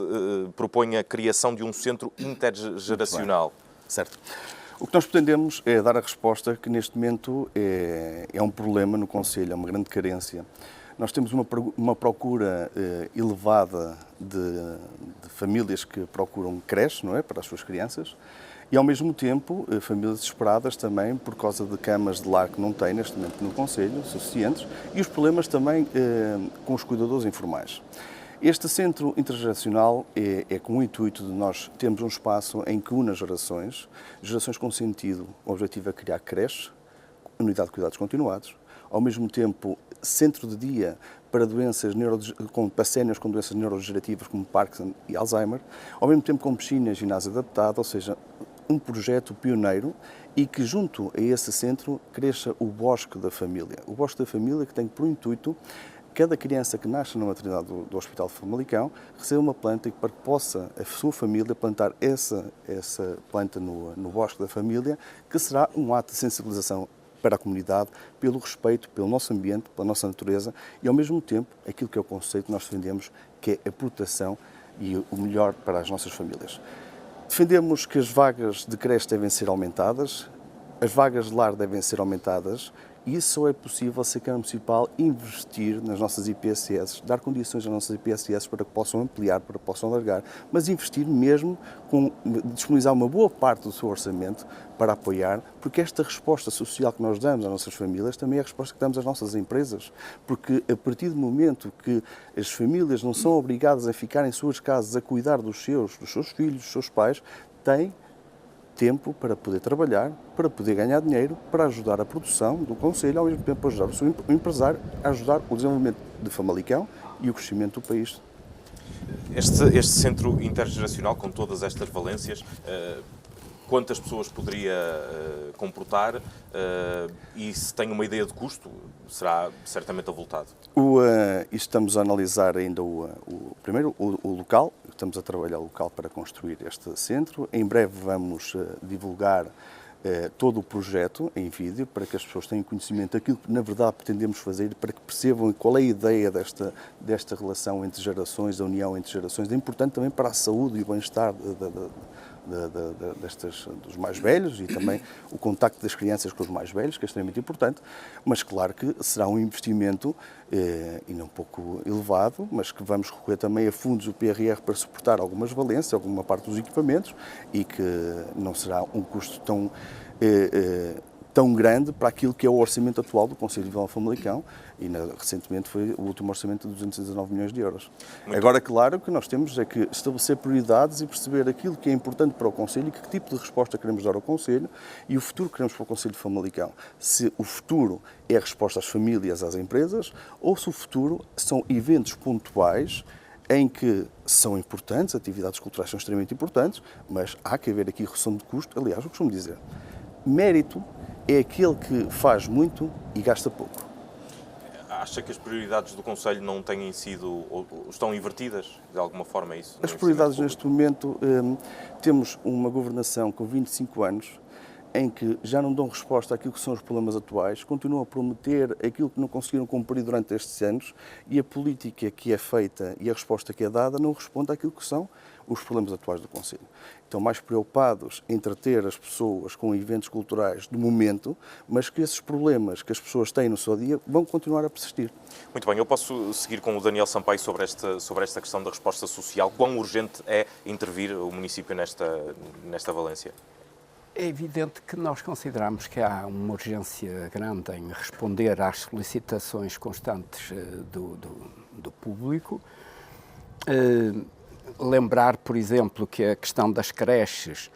propõe a criação de um centro intergeracional. Certo. O que nós pretendemos é dar a resposta que neste momento é um problema no Concelho, é uma grande carência. Nós temos uma procura elevada de famílias que procuram creche, não é, para as suas crianças, e ao mesmo tempo famílias desesperadas também por causa de camas de lar que não têm neste momento no Concelho, suficientes, e os problemas também com os cuidadores informais. Este centro intergeracional é com o intuito de nós termos um espaço em que une as gerações com sentido. O objetivo é criar creche, unidade de cuidados continuados, ao mesmo tempo centro de dia para para séniores com doenças neurodegenerativas como Parkinson e Alzheimer, ao mesmo tempo com piscina e ginásio adaptado, ou seja, um projeto pioneiro e que junto a esse centro cresça o Bosque da Família. O Bosque da Família que tem por intuito cada criança que nasce na maternidade do Hospital de Famalicão recebe uma planta e para que possa a sua família plantar essa planta no Bosque da Família, que será um ato de sensibilização para a comunidade, pelo respeito pelo nosso ambiente, pela nossa natureza e, ao mesmo tempo, aquilo que é o conceito que nós defendemos, que é a proteção e o melhor para as nossas famílias. Defendemos que as vagas de creche devem ser aumentadas, as vagas de lar devem ser aumentadas, e isso só é possível se a Câmara Municipal investir nas nossas IPSS, dar condições às nossas IPSS para que possam ampliar, para que possam alargar, mas investir mesmo, disponibilizar uma boa parte do seu orçamento para apoiar, porque esta resposta social que nós damos às nossas famílias também é a resposta que damos às nossas empresas, porque a partir do momento que as famílias não são obrigadas a ficar em suas casas a cuidar dos seus filhos, dos seus pais, têm tempo para poder trabalhar, para poder ganhar dinheiro, para ajudar a produção do Concelho, ao mesmo tempo para ajudar o seu empresário, a ajudar o desenvolvimento de Famalicão e o crescimento do país. Este centro intergeracional, com todas estas valências, quantas pessoas poderia comportar e se tem uma ideia de custo, será certamente avultado? Estamos a analisar ainda primeiro o local, estamos a trabalhar o local para construir este centro. Em breve vamos divulgar todo o projeto em vídeo para que as pessoas tenham conhecimento daquilo que na verdade pretendemos fazer, para que percebam qual é a ideia desta relação entre gerações, da união entre gerações. É importante também para a saúde e o bem-estar dos mais velhos e também o contacto das crianças com os mais velhos, que é extremamente importante, mas claro que será um investimento ainda um pouco elevado, mas que vamos recorrer também a fundos do PRR para suportar algumas valências, alguma parte dos equipamentos e que não será um custo tão grande para aquilo que é o orçamento atual do Concelho de Vila Famalicão e recentemente foi o último orçamento de 219 milhões de euros. Agora, claro, o que nós temos é que estabelecer prioridades e perceber aquilo que é importante para o Concelho e que tipo de resposta queremos dar ao Concelho e o futuro que queremos para o Concelho de Famalicão. Se o futuro é a resposta às famílias, às empresas, ou se o futuro são eventos pontuais em que são importantes, atividades culturais são extremamente importantes, mas há que haver aqui redução de custo. Aliás, eu costumo dizer, mérito é aquele que faz muito e gasta pouco. Acha que as prioridades do Concelho não têm sido, ou estão invertidas de alguma forma, é isso? As prioridades neste momento, temos uma governação com 25 anos, em que já não dão resposta àquilo que são os problemas atuais, continuam a prometer aquilo que não conseguiram cumprir durante estes anos e a política que é feita e a resposta que é dada não responde àquilo que são os problemas atuais do Concelho. Estão mais preocupados em entreter as pessoas com eventos culturais do momento, mas que esses problemas que as pessoas têm no seu dia vão continuar a persistir. Muito bem, eu posso seguir com o Daniel Sampaio sobre esta questão da resposta social. Quão urgente é intervir o município nesta valência? É evidente que nós consideramos que há uma urgência grande em responder às solicitações constantes do público. Lembrar, por exemplo, que a questão das creches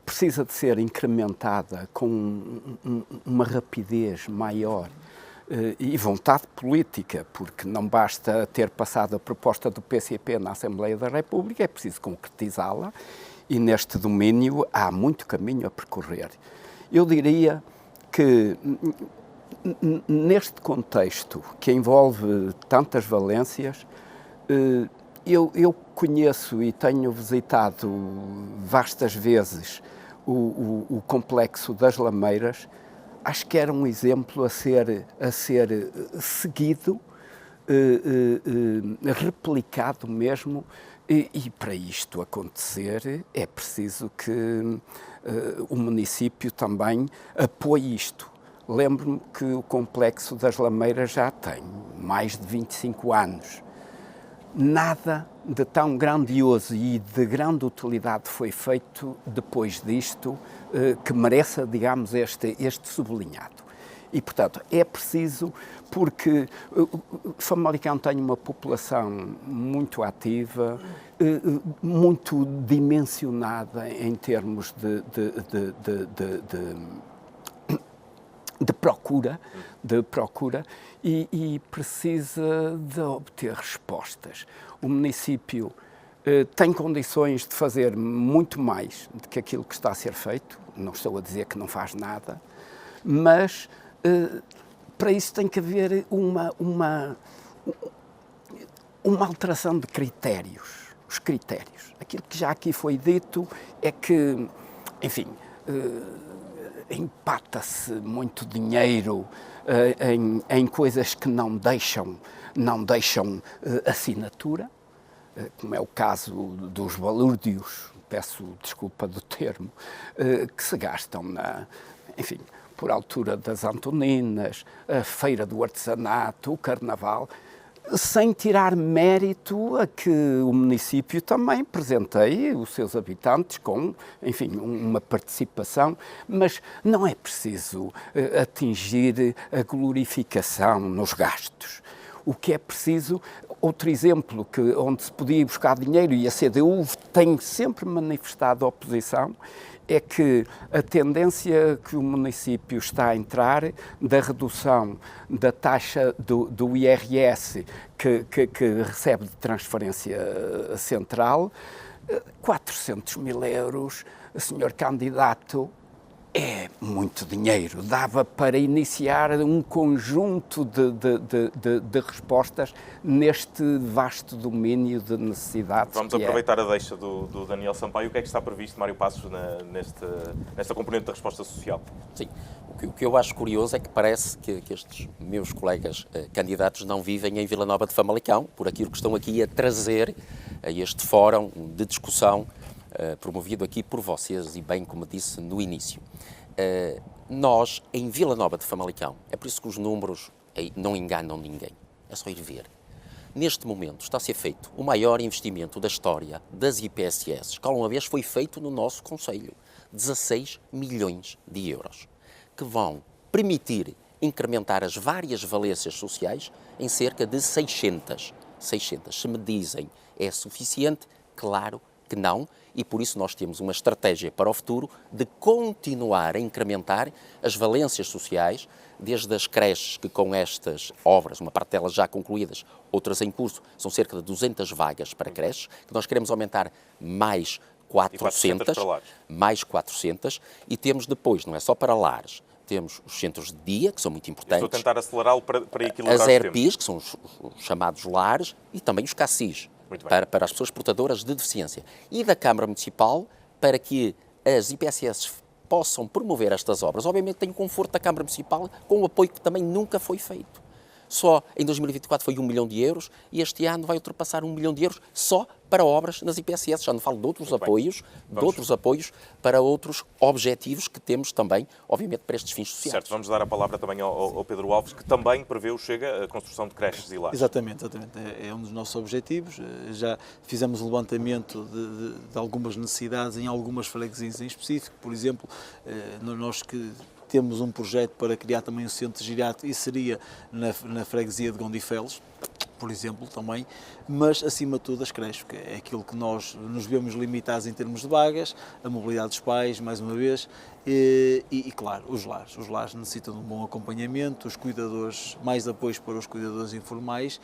precisa de ser incrementada com uma rapidez maior e vontade política, porque não basta ter passado a proposta do PCP na Assembleia da República, é preciso concretizá-la. E neste domínio há muito caminho a percorrer. Eu diria que neste contexto que envolve tantas valências, eu conheço e tenho visitado vastas vezes o Complexo das Lameiras. Acho que era um exemplo a ser seguido, replicado mesmo, e para isto acontecer é preciso que o município também apoie isto. Lembro-me que o Complexo das Lameiras já tem mais de 25 anos. Nada de tão grandioso e de grande utilidade foi feito depois disto que mereça, digamos, este sublinhado. E, portanto, é preciso, porque Famalicão tem uma população muito ativa, muito dimensionada em termos de procura e precisa de obter respostas. O município tem condições de fazer muito mais do que aquilo que está a ser feito, não estou a dizer que não faz nada, mas para isso tem que haver uma alteração de critérios. Os critérios. Aquilo que já aqui foi dito é que, enfim, empata-se muito dinheiro em coisas que não deixam assinatura, como é o caso dos balúrdios, peço desculpa do termo, que se gastam enfim, por altura das Antoninas, a Feira do Artesanato, o Carnaval, sem tirar mérito a que o município também presenteie os seus habitantes com, enfim, uma participação, mas não é preciso atingir a glorificação nos gastos. O que é preciso, outro exemplo onde se podia ir buscar dinheiro, e a CDU tem sempre manifestado oposição, é que a tendência que o município está a entrar da redução da taxa do IRS que recebe de transferência central, 400 mil euros, senhor candidato, é muito dinheiro. Dava para iniciar um conjunto de respostas neste vasto domínio de necessidades. Vamos aproveitar a deixa do Daniel Sampaio. O que é que está previsto, Mário Passos, nesta componente da resposta social? Sim. O que eu acho curioso é que parece que estes meus colegas candidatos não vivem em Vila Nova de Famalicão, por aquilo que estão aqui a trazer a este fórum de discussão promovido aqui por vocês e bem como disse no início. Nós, em Vila Nova de Famalicão, é por isso que os números não enganam ninguém, é só ir ver. Neste momento está a ser feito o maior investimento da história das IPSS, que alguma vez foi feito no nosso concelho, 16 milhões de euros, que vão permitir incrementar as várias valências sociais em cerca de 600. Se me dizem é suficiente, claro que não, e por isso nós temos uma estratégia para o futuro de continuar a incrementar as valências sociais, desde as creches que com estas obras, uma parte delas já concluídas, outras em curso, são cerca de 200 vagas para creches, que nós queremos aumentar mais 400, e temos depois, não é só para lares, temos os centros de dia, que são muito importantes. Estou a tentar acelerá-lo para equilibrar as ERPs, que são os chamados lares, e também os CACIs, para as pessoas portadoras de deficiência. E da Câmara Municipal, para que as IPSS possam promover estas obras. Obviamente tem o conforto da Câmara Municipal, com o apoio que também nunca foi feito. Só em 2024 foi 1 milhão de euros e este ano vai ultrapassar 1 milhão de euros só para obras nas IPSS. Já não falo de outros apoios para outros objetivos que temos também, obviamente, para estes fins sociais. Certo, vamos dar a palavra também ao Pedro Alves, que também prevê o Chega a construção de creches e lares. Exatamente. É um dos nossos objetivos. Já fizemos um levantamento de algumas necessidades em algumas freguesias em específico. Por exemplo, nós que temos um projeto para criar também um centro de geriátrico e seria na freguesia de Gondifeles, por exemplo, também, mas acima de tudo as creches, que é aquilo que nós nos vemos limitados em termos de vagas, a mobilidade dos pais, mais uma vez, e claro, os lares. Os lares necessitam de um bom acompanhamento, os cuidadores, mais apoios para os cuidadores informais.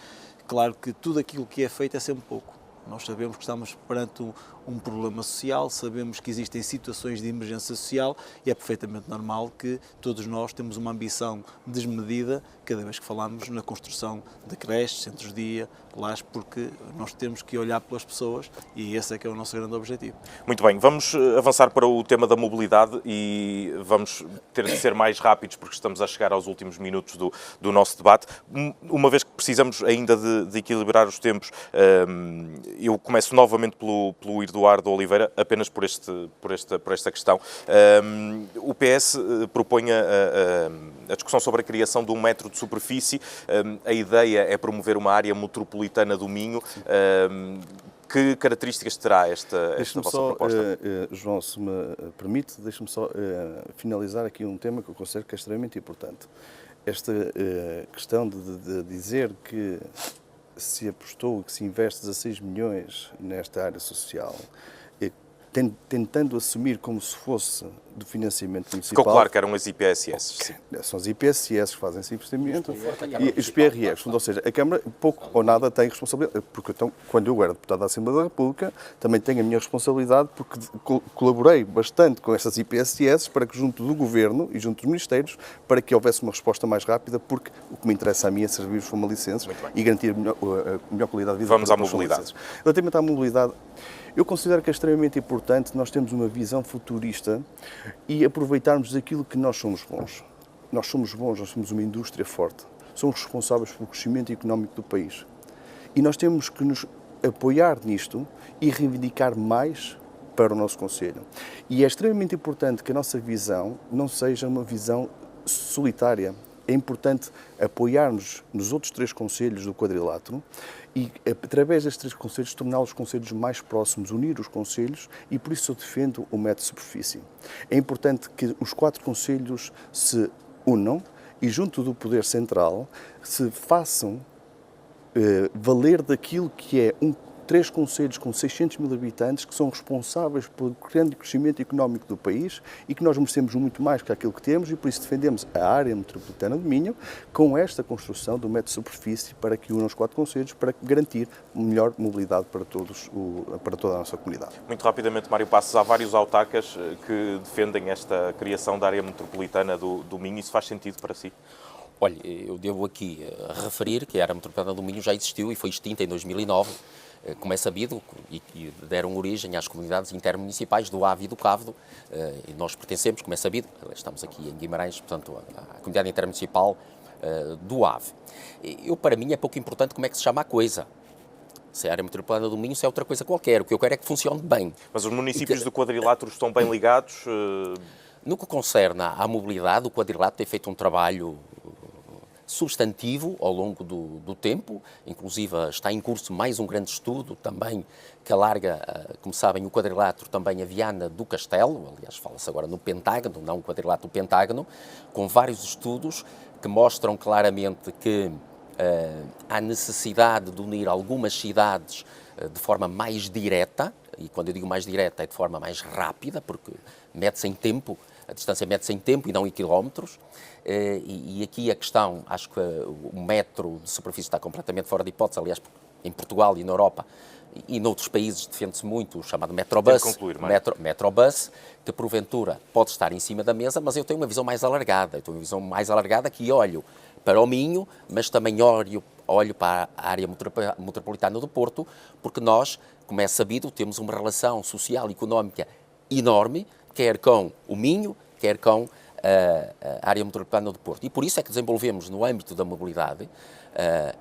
Claro que tudo aquilo que é feito é sempre pouco. Nós sabemos que estamos perante um problema social, sabemos que existem situações de emergência social e é perfeitamente normal que todos nós temos uma ambição desmedida cada vez que falamos na construção de creches, centros-dia, lares, porque nós temos que olhar pelas pessoas e esse é que é o nosso grande objetivo. Muito bem, vamos avançar para o tema da mobilidade e vamos ter de ser mais rápidos porque estamos a chegar aos últimos minutos do nosso debate. Uma vez que precisamos ainda de equilibrar os tempos, eu começo novamente pelo Eduardo Oliveira, apenas por esta questão. O PS propõe a discussão sobre a criação de 1 metro de superfície. A ideia é promover uma área metropolitana do Minho. Que características terá esta vossa proposta? João, se me permite, deixe-me só finalizar aqui um tema que eu considero que é extremamente importante. Esta questão de dizer que se apostou, que se investe 16 milhões nesta área social, tentando assumir como se fosse do financiamento municipal. Ficou claro que eram as IPSS. São as IPSS que fazem esse investimento e os PRRs. Ou seja, a Câmara pouco ou nada tem responsabilidade, porque então, quando eu era deputado da Assembleia da República, também tenho a minha responsabilidade, porque colaborei bastante com estas IPSS para que junto do Governo e junto dos Ministérios, para que houvesse uma resposta mais rápida, porque o que me interessa a mim é servir os famalicenses e garantir a melhor qualidade de vida. Vamos à mobilidade. Relativamente à mobilidade, eu considero que é extremamente importante nós termos uma visão futurista e aproveitarmos aquilo que nós somos bons. Nós somos bons, nós somos uma indústria forte. Somos responsáveis pelo crescimento económico do país. E nós temos que nos apoiar nisto e reivindicar mais para o nosso Conselho. E é extremamente importante que a nossa visão não seja uma visão solitária. É importante apoiarmos nos outros 3 concelhos do quadrilátero e, através destes 3 concelhos, torná-los concelhos mais próximos, unir os concelhos, e por isso eu defendo o metro de superfície. É importante que os 4 concelhos se unam e, junto do Poder Central, se façam valer daquilo que é 3 concelhos com 600 mil habitantes que são responsáveis pelo grande crescimento económico do país e que nós merecemos muito mais que aquilo que temos, e por isso defendemos a área metropolitana do Minho com esta construção do metro de superfície para que unam os 4 concelhos, para garantir melhor mobilidade para toda a nossa comunidade. Muito rapidamente, Mário Passos, há vários autarcas que defendem esta criação da área metropolitana do Minho. Isso faz sentido para si? Olha, eu devo aqui referir que a área metropolitana do Minho já existiu e foi extinta em 2009. Como é sabido, e deram origem às comunidades intermunicipais do Ave e do Cávado, e nós pertencemos, como é sabido, estamos aqui em Guimarães, portanto, à comunidade intermunicipal do Ave. Para mim é pouco importante como é que se chama a coisa. Se é a área metropolitana do Minho, se é outra coisa qualquer. O que eu quero é que funcione bem. Mas os municípios do quadrilátero estão bem ligados? No que concerne à mobilidade, o quadrilátero tem feito um trabalho substantivo ao longo do tempo, inclusive está em curso mais um grande estudo também que alarga, como sabem, o quadrilátero também a Viana do Castelo, aliás fala-se agora no Pentágono, não o quadrilátero, o Pentágono, com vários estudos que mostram claramente que há necessidade de unir algumas cidades de forma mais direta, e quando eu digo mais direta é de forma mais rápida, porque mede-se em tempo, a distância mede-se em tempo e não em quilómetros, e aqui a questão, acho que o metro de superfície está completamente fora de hipótese, aliás, em Portugal e na Europa e noutros países defende-se muito o chamado Metrobus, Metrobus, que porventura pode estar em cima da mesa, mas eu tenho uma visão mais alargada, que olho para o Minho, mas também olho para a área metropolitana do Porto, porque nós, como é sabido, temos uma relação social e económica enorme, quer com o Minho, quer com a área metropolitana do Porto. E por isso é que desenvolvemos, no âmbito da mobilidade,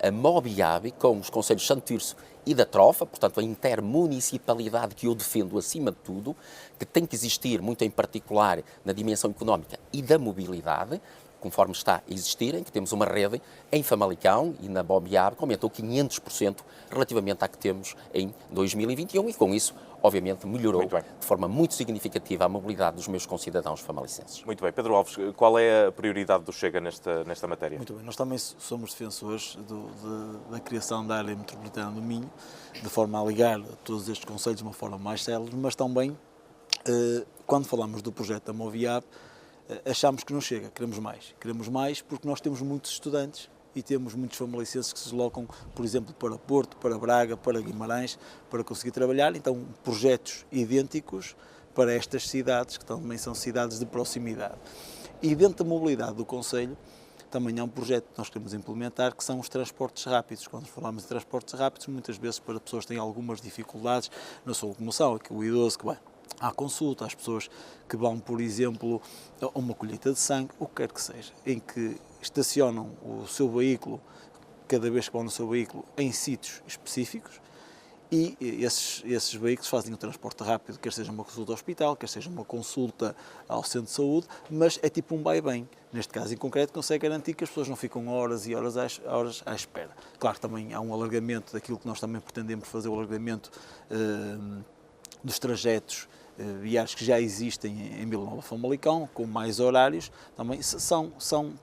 a Mobiab com os concelhos de Santo Tirso e da Trofa, portanto a intermunicipalidade que eu defendo acima de tudo, que tem que existir muito em particular na dimensão económica e da mobilidade, conforme está a existir, em que temos uma rede em Famalicão e na Mobiab que aumentou 500% relativamente à que temos em 2021 e com isso, obviamente, melhorou de forma muito significativa a mobilidade dos meus concidadãos famalicenses. Muito bem. Pedro Alves, qual é a prioridade do Chega nesta matéria? Muito bem. Nós também somos defensores da criação da área metropolitana do Minho, de forma a ligar todos estes concelhos de uma forma mais célere, mas também, quando falamos do projeto da Mobiab, achamos que não chega, queremos mais porque nós temos muitos estudantes e temos muitos famalicenses que se deslocam, por exemplo, para Porto, para Braga, para Guimarães, para conseguir trabalhar. Então, projetos idênticos para estas cidades, que também são cidades de proximidade. E dentro da mobilidade do concelho, também há um projeto que nós queremos implementar, que são os transportes rápidos. Quando falamos de transportes rápidos, muitas vezes para pessoas que têm algumas dificuldades na sua locomoção, que o idoso que vai à consulta, às pessoas que vão, por exemplo, a uma colheita de sangue, o que quer que seja, em que estacionam o seu veículo, cada vez que vão no seu veículo, em sítios específicos, e esses veículos fazem o transporte rápido, quer seja uma consulta ao hospital, quer seja uma consulta ao centro de saúde, mas é tipo um vai-bem. Neste caso em concreto, consegue garantir que as pessoas não ficam horas e horas à espera. Claro, também há um alargamento daquilo que nós também pretendemos fazer, o alargamento dos trajetos viários que já existem em Vila Nova de Famalicão, com mais horários. Também são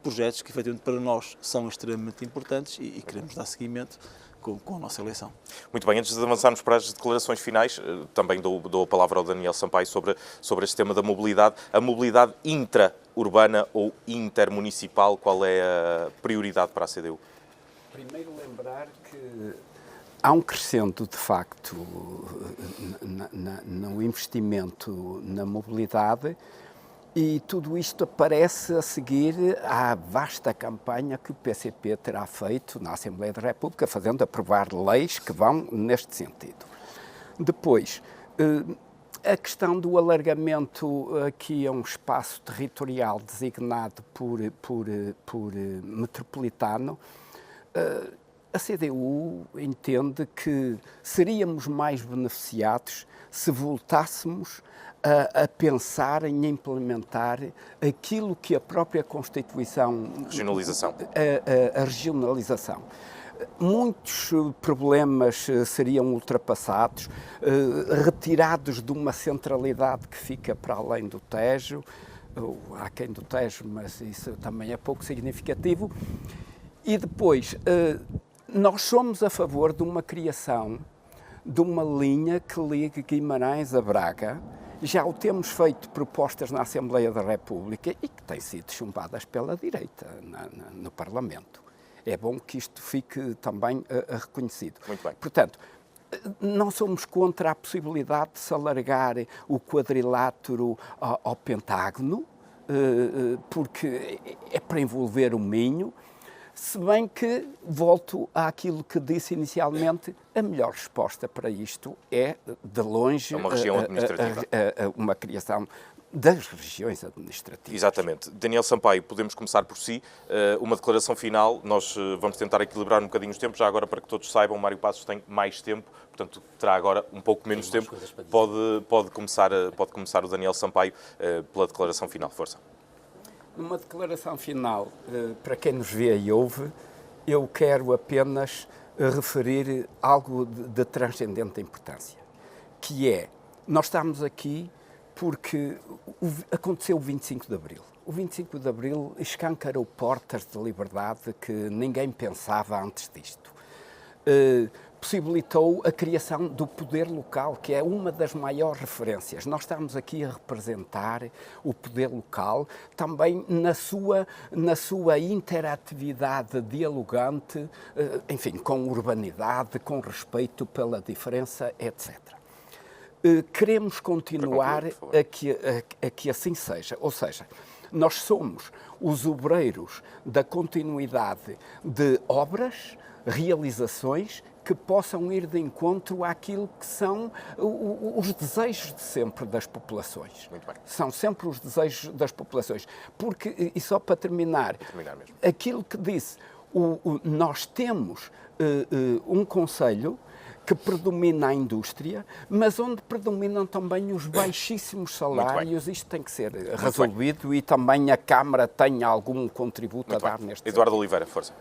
projetos que, efetivamente, para nós são extremamente importantes e queremos dar seguimento com a nossa eleição. Muito bem, antes de avançarmos para as declarações finais, também dou a palavra ao Daniel Sampaio sobre este tema da mobilidade. A mobilidade intra-urbana ou intermunicipal, qual é a prioridade para a CDU? Primeiro lembrar que há um crescendo, de facto, no investimento na mobilidade, e tudo isto aparece a seguir à vasta campanha que o PCP terá feito na Assembleia da República, fazendo aprovar leis que vão neste sentido. Depois, a questão do alargamento aqui a um espaço territorial designado por metropolitano, a CDU entende que seríamos mais beneficiados se voltássemos a pensar em implementar aquilo que a própria Constituição... Regionalização. A regionalização. Muitos problemas seriam ultrapassados, retirados de uma centralidade que fica para além do Tejo, ou aquém do Tejo, mas isso também é pouco significativo. E depois, nós somos a favor de uma criação de uma linha que ligue Guimarães a Braga. Já o temos feito propostas na Assembleia da República e que têm sido chumbadas pela direita no Parlamento. É bom que isto fique também reconhecido. Muito bem. Portanto, não somos contra a possibilidade de se alargar o quadrilátero ao Pentágono, porque é para envolver o Minho, se bem que, volto àquilo que disse inicialmente, a melhor resposta para isto é, de longe, uma região administrativa. Uma criação das regiões administrativas. Exatamente. Daniel Sampaio, podemos começar por si. Uma declaração final, nós vamos tentar equilibrar um bocadinho os tempos, já agora para que todos saibam, Mário Passos tem mais tempo, portanto terá agora um pouco menos tempo. Pode começar o Daniel Sampaio pela declaração final. Força. Numa declaração final, para quem nos vê e ouve, eu quero apenas referir algo de transcendente importância, que é, nós estamos aqui porque aconteceu o 25 de Abril. O 25 de Abril escancarou portas de liberdade que ninguém pensava antes disto. Possibilitou a criação do poder local, que é uma das maiores referências. Nós estamos aqui a representar o poder local, também na sua interatividade dialogante, enfim, com urbanidade, com respeito pela diferença, etc. Queremos continuar a que assim seja, ou seja, nós somos os obreiros da continuidade de obras, realizações que possam ir de encontro àquilo que são os desejos de sempre das populações. Muito bem. São sempre os desejos das populações. Porque, e só para terminar mesmo. Aquilo que disse, nós temos um concelho que predomina a indústria, mas onde predominam também os baixíssimos salários. Isto tem que ser resolvido e também a Câmara tem algum contributo a dar neste Eduardo Oliveira, força.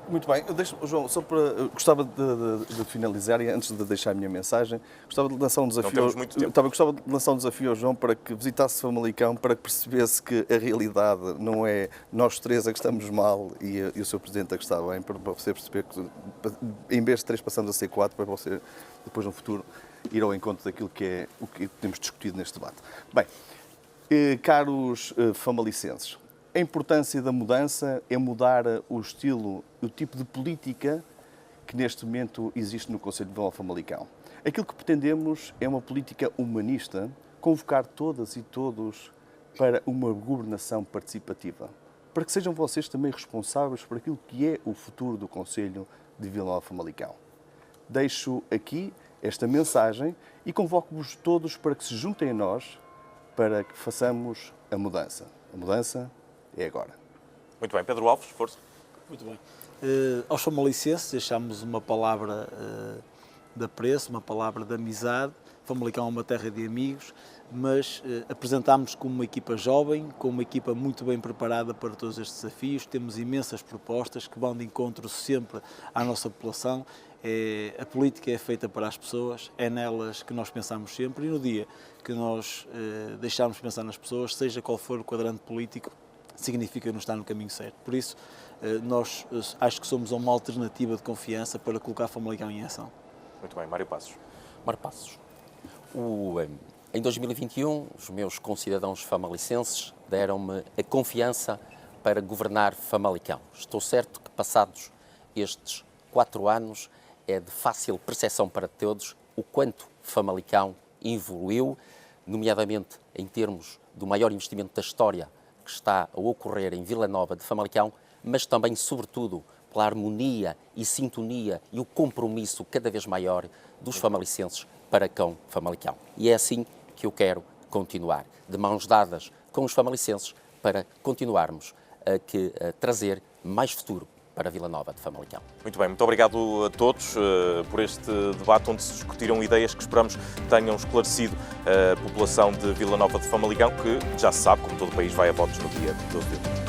Muito bem. João, só para, gostava de finalizar e antes de deixar a minha mensagem, gostava de lançar um desafio. Não temos muito tempo. Gostava de lançar um desafio ao João para que visitasse Famalicão, para que percebesse que a realidade não é nós três a que estamos mal e o seu Presidente a que está bem, para você perceber que em vez de 3 passamos a ser 4, para você depois no futuro ir ao encontro daquilo que é o que temos discutido neste debate. Bem, caros famalicenses, A importância da mudança é mudar o estilo, o tipo de política que neste momento existe no Conselho de Vila Nova de Famalicão. Aquilo que pretendemos é uma política humanista, convocar todas e todos para uma governação participativa, para que sejam vocês também responsáveis por aquilo que é o futuro do Conselho de Vila Nova de Famalicão. Deixo aqui esta mensagem e convoco-vos todos para que se juntem a nós para que façamos a mudança. A mudança é agora. Muito bem, Pedro Alves, força. Muito bem. Aos famalicenses deixamos uma palavra de apreço, uma palavra de amizade. Famalicão é uma terra de amigos, mas apresentámos-nos como uma equipa jovem, como uma equipa muito bem preparada para todos estes desafios. Temos imensas propostas que vão de encontro sempre à nossa população. A política é feita para as pessoas, é nelas que nós pensamos sempre, e no dia que nós deixarmos de pensar nas pessoas, seja qual for o quadrante político, significa não estar no caminho certo. Por isso, nós acho que somos uma alternativa de confiança para colocar Famalicão em ação. Muito bem, Mário Passos. Mário Passos, em 2021, os meus concidadãos famalicenses deram-me a confiança para governar Famalicão. Estou certo que, passados estes 4 anos, é de fácil percepção para todos o quanto Famalicão evoluiu, nomeadamente em termos do maior investimento da história que está a ocorrer em Vila Nova de Famalicão, mas também, sobretudo, pela harmonia e sintonia e o compromisso cada vez maior dos famalicenses para com Famalicão. E é assim que eu quero continuar, de mãos dadas com os famalicenses, para continuarmos a trazer mais futuro para Vila Nova de Famalicão. Muito bem, muito obrigado a todos por este debate onde se discutiram ideias que esperamos tenham esclarecido a população de Vila Nova de Famalicão, que já se sabe, como todo o país, vai a votos no dia 12 de outubro.